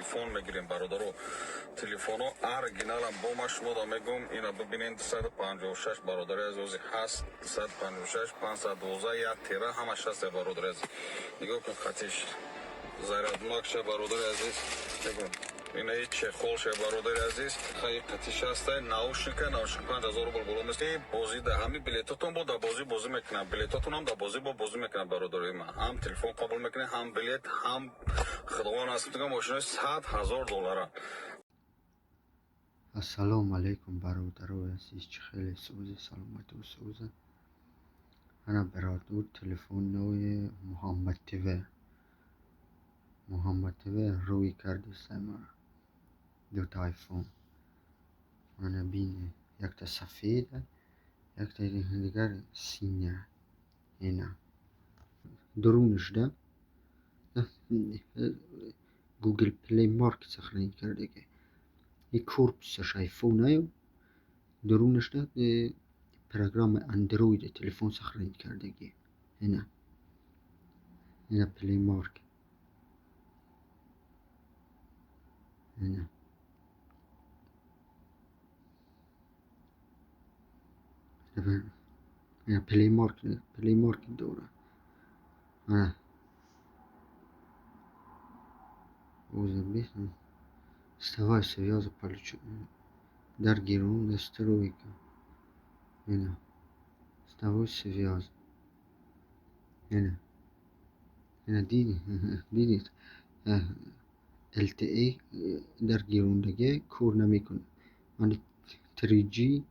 телефон мегирем бародаро. Телефоно оригиналам бома шумо да мегум ина бибинен 256 бародари азози ҳаст 256 512 як тира ҳама шаст бародари азиз. Нигоҳ кун хатиш заряднок ша бародари азиз. Мегум ина чехол ша бародари азиз. Хай хатиш аста наушник 5000 рубл боломест. Бози да ҳами билетотон бо да бози мекунам. Билетотон ҳам да бози мекунам бародари ма. Ҳам телефон қабул мекунам, ҳам билет, ҳам худованд насиб кунад мошинаи $100,000. Ассалому алейкум бародарои азиз, чӣ хеле сӯзи саломату сӯза. Ана бародар телефон нови Муҳаммад ТВ рӯй кардистам мара. Дута айфон. Ана бини якта сафеда, якта дигар синя. Ина. Дуруниш да Google Play Market сохранить кардагӣ. И корпусаш айфонаю, дурунаш да программа Android телефон сохранить кардагӣ. Ина Play Market. Ина Play Market дора. Ана узбек вставай связу получу дар герун настройка. Ина вставай связу. Ина дидит LTE дар герундагӣ кор намекунад. Мани 3G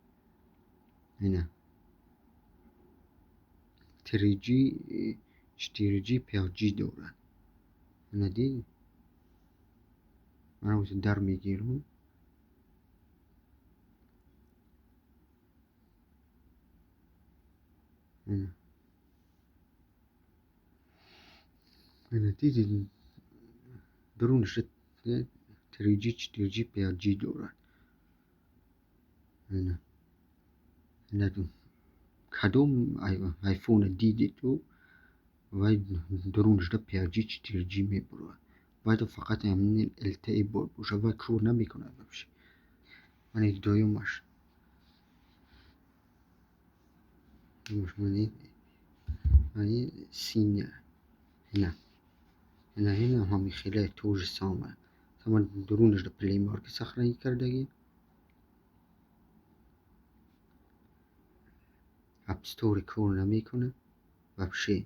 ина 3G 4G 5G дорад. Ина дидит ман ози дар мегирам. Ина дидит дурунаш 3G 4G 5G дорад. Ина кадом айфона диди ту вай дурунаш 5G 4G мебурад. باید فقط همین LTE باشه و کور نمیکنه بشه. من دویمش من سینه اینا همی خیلی توج سامه. سامان درونش در پلی مارکت سخنی کردگی. اپستوری کور نمیکنه بشه.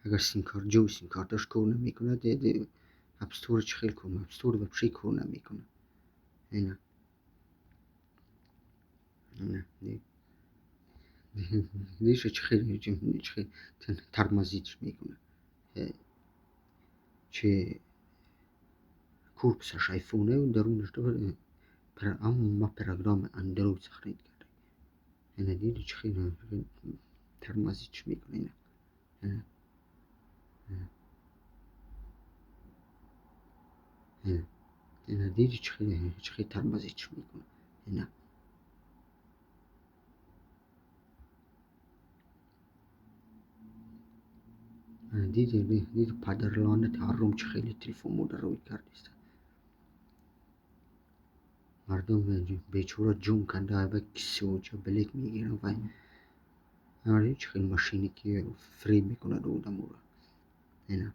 اگر سیم کارتش کار نمیکنه دیگه اپستور چه خیلی کنه اپستور بشه کار نمیکنه. اینا دیگه چه خیلی ترمزیش میکنه. چه کورپسش آیفونه و درونش داره اما پروگرام اندروید سخنید کرده. اینا دیگه چه خیلی ترمزیش میکنه. اینا دیدی چه خیلی ترمزیش میکنه. اینا دیدی پدرلانه تحرم چه خیلی تلفن مادر روی کردیست. مردم بیچاره جون کنده و کسی و چه بلیک میگیرن و چه خیلی ماشینی که فری میکنه رو دمورا. اینا